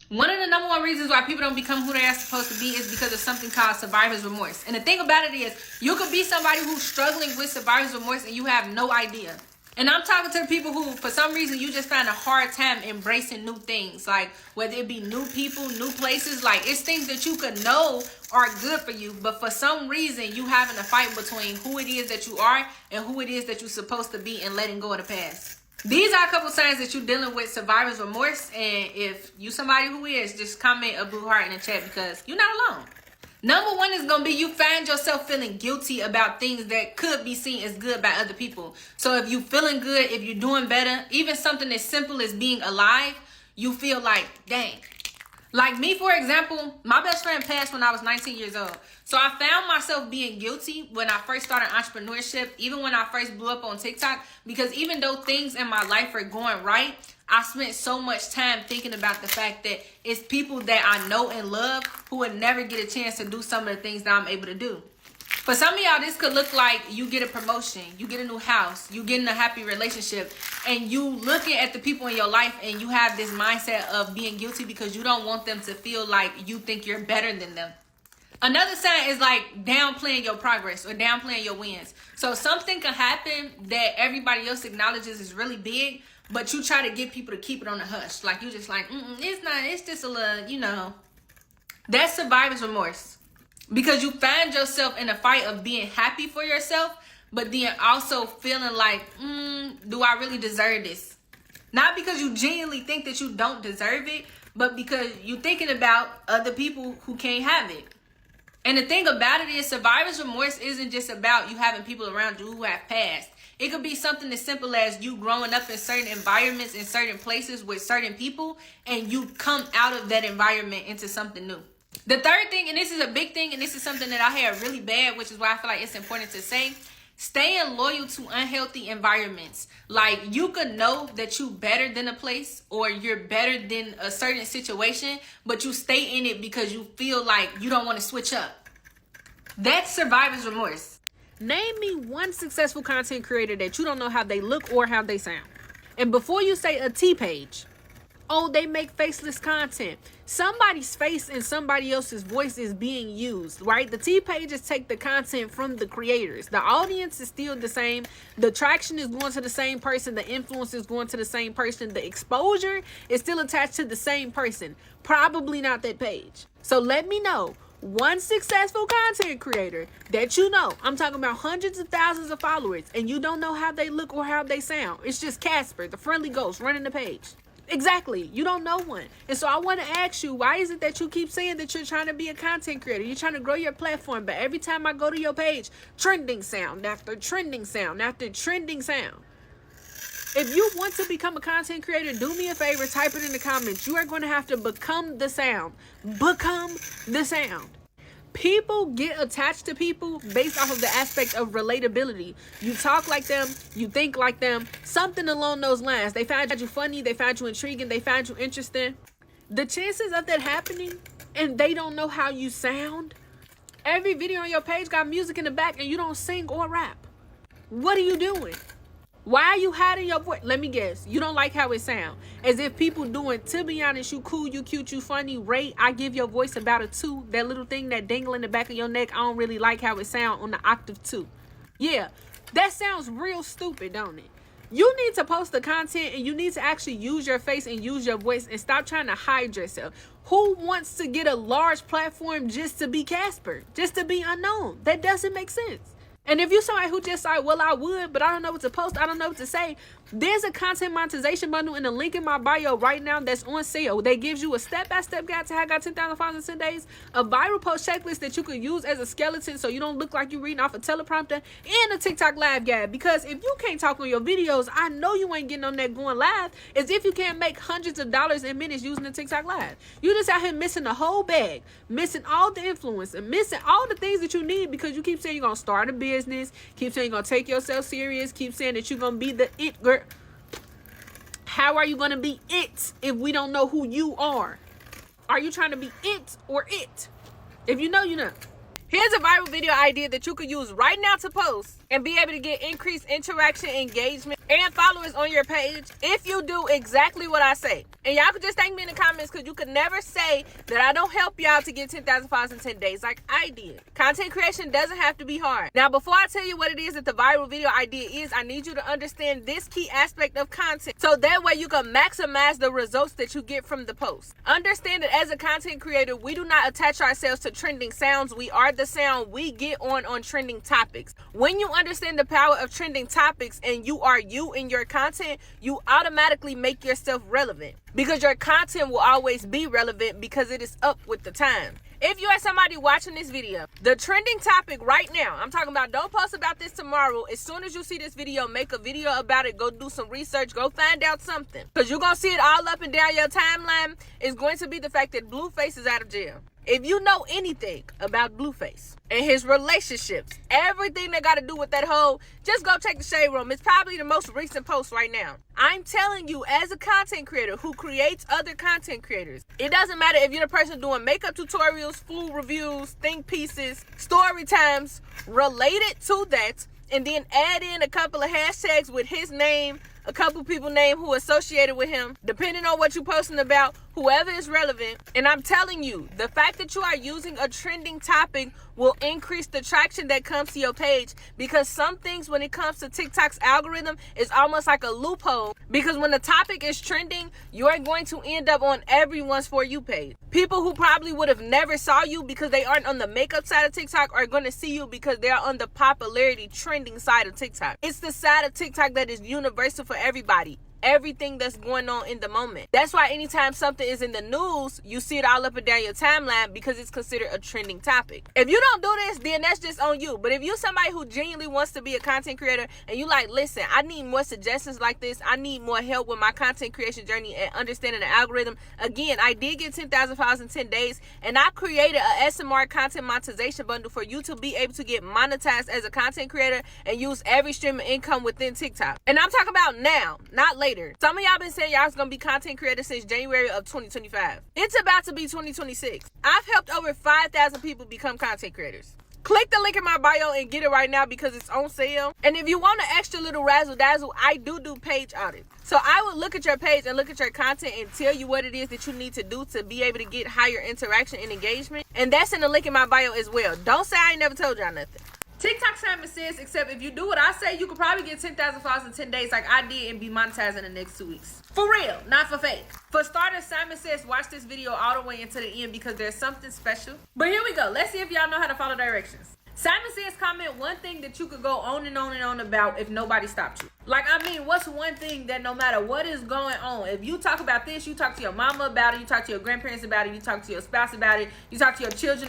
One of the number one reasons why people don't become who they are supposed to be is because of something called survivor's remorse. And the thing about it is, you could be somebody who's struggling with survivor's remorse and you have no idea. And I'm talking to the people who, for some reason, you just find a hard time embracing new things. Like, whether it be new people, new places. Like, it's things that you could know are good for you. But for some reason, you having a fight between who it is that you are and who it is that you're supposed to be and letting go of the past. These are a couple signs that you're dealing with survivor's remorse. And if you somebody who is, just comment a blue heart in the chat because you're not alone. Number one is going to be you find yourself feeling guilty about things that could be seen as good by other people. So if you feeling good, if you're doing better, even something as simple as being alive, you feel like, dang. Like me, for example, my best friend passed when I was 19 years old. So I found myself being guilty when I first started entrepreneurship, even when I first blew up on TikTok, because even though things in my life are going right, I spent so much time thinking about the fact that it's people that I know and love who would never get a chance to do some of the things that I'm able to do. For some of y'all, this could look like you get a promotion, you get a new house, you get in a happy relationship, and you looking at the people in your life and you have this mindset of being guilty because you don't want them to feel like you think you're better than them. Another sign is like downplaying your progress or downplaying your wins. So something can happen that everybody else acknowledges is really big, but you try to get people to keep it on the hush. Like you just like, it's not, it's just a little, you know. That's survivor's remorse. Because you find yourself in a fight of being happy for yourself, but then also feeling like, do I really deserve this? Not because you genuinely think that you don't deserve it, but because you're thinking about other people who can't have it. And the thing about it is, survivor's remorse isn't just about you having people around you who have passed. It could be something as simple as you growing up in certain environments, in certain places with certain people, and you come out of that environment into something new. The third thing, and this is a big thing, and this is something that I had really bad, which is why I feel like it's important to say, staying loyal to unhealthy environments. Like, you could know that you better than a place or you're better than a certain situation, but you stay in it because you feel like you don't want to switch up. That's survivor's remorse. Name me one successful content creator that you don't know how they look or how they sound. And before you say a T-page, oh, they make faceless content. Somebody's face and somebody else's voice is being used, right? The T-pages take the content from the creators. The audience is still the same. The traction is going to the same person. The influence is going to the same person. The exposure is still attached to the same person. Probably not that page. So let me know one successful content creator that you know. I'm talking about hundreds of thousands of followers, and you don't know how they look or how they sound. It's just Casper, the friendly ghost, running the page. Exactly. You don't know one. And so I want to ask you, why is it that you keep saying that you're trying to be a content creator? You're trying to grow your platform, but every time I go to your page, trending sound after trending sound after trending sound. If you want to become a content creator, do me a favor, type it in the comments. You are going to have to become the sound. Become the sound. People get attached to people based off of the aspect of relatability. You talk like them, you think like them, something along those lines. They find you funny, they find you intriguing, they find you interesting. The chances of that happening and they don't know how you sound. Every video on your page got music in the back and you don't sing or rap. What are you doing? Why are you hiding your voice? Let me guess. You don't like how it sounds. As if people doing, to be honest, you cool, you cute, you funny, rate. I give your voice about a 2. That little thing that dangle in the back of your neck, I don't really like how it sounds on the octave 2. Yeah, that sounds real stupid, don't it? You need to post the content and you need to actually use your face and use your voice and stop trying to hide yourself. Who wants to get a large platform just to be Casper? Just to be unknown? That doesn't make sense. And if you're somebody who just like, well, I would, but I don't know what to post, I don't know what to say, there's a content monetization bundle in the link in my bio right now that's on sale. They gives you a step-by-step guide to how I got 10,000 followers in 10 days, a viral post checklist that you could use as a skeleton so you don't look like you're reading off a teleprompter, and a TikTok live guide. Because if you can't talk on your videos, I know you ain't getting on that going live, as if you can't make hundreds of dollars in minutes using the TikTok live. You just out here missing the whole bag, missing all the influence, and missing all the things that you need because you keep saying you're going to start a business, keep saying you're going to take yourself serious, keep saying that you're going to be the it girl. How are you going to be it if we don't know who you are? Are you trying to be it or it? If you know, you know. Here's a viral video idea that you could use right now to post and be able to get increased interaction, engagement, and followers on your page if you do exactly what I say. And y'all could just thank me in the comments, because you could never say that I don't help y'all to get 10,000 followers in 10 days like I did. Content creation doesn't have to be hard. Now, before I tell you what it is that the viral video idea is, I need you to understand this key aspect of content, so that way you can maximize the results that you get from the post. Understand that as a content creator, we do not attach ourselves to trending sounds. We are the sound we get on trending topics. When you understand the power of trending topics and you are you in your content, you automatically make yourself relevant, because your content will always be relevant because it is up with the time. If you are somebody watching this video, the trending topic right now, I'm talking about, don't post about this tomorrow. As soon as you see this video, make a video about it. Go do some research. Go find out something, because you're going to see it all up and down your timeline. Is going to be the fact that Blueface is out of jail. If you know anything about Blueface and his relationships, everything that got to do with that whole, just go check the Shade Room. It's probably the most recent post right now. I'm telling you, as a content creator who creates other content creators, it doesn't matter if you're the person doing makeup tutorials, food reviews, think pieces, story times related to that, and then add in a couple of hashtags with his name, a couple people name who associated with him, depending on what you're posting about, whoever is relevant. And I'm telling you, the fact that you are using a trending topic will increase the traction that comes to your page, because some things when it comes to TikTok's algorithm is almost like a loophole, because when the topic is trending, you're going to end up on everyone's For You page. People who probably would have never saw you because they aren't on the makeup side of TikTok are going to see you because they're on the popularity trending side of TikTok. It's the side of TikTok that is universal for everybody. Everything that's going on in the moment. That's why anytime something is in the news, you see it all up and down your timeline, because it's considered a trending topic. If you don't do this, then that's just on you. But if you're somebody who genuinely wants to be a content creator and you like, listen, I need more suggestions like this, I need more help with my content creation journey and understanding the algorithm. Again, I did get 10,000 followers in 10 days, and I created a SMR content monetization bundle for you to be able to get monetized as a content creator and use every stream of income within TikTok. And I'm talking about now, not later. Some of y'all been saying y'all's gonna be content creators since January of 2025. It's about to be 2026. I've helped over 5,000 people become content creators. Click the link in my bio and get it right now, because it's on sale. And if you want an extra little razzle dazzle, I do page audits. So I will look at your page and look at your content and tell you what it is that you need to do to be able to get higher interaction and engagement. And that's in the link in my bio as well. Don't say I ain't never told y'all nothing. TikTok Simon Says, except if you do what I say, you could probably get 10,000 followers in 10 days like I did and be monetized in the next 2 weeks. For real, not for fake. For starters, Simon Says, watch this video all the way into the end, because there's something special. But here we go. Let's see if y'all know how to follow directions. Simon Says, comment one thing that you could go on and on and on about if nobody stopped you. Like, I mean, what's one thing that no matter what is going on, if you talk about this, you talk to your mama about it, you talk to your grandparents about it, you talk to your spouse about it, you talk to your children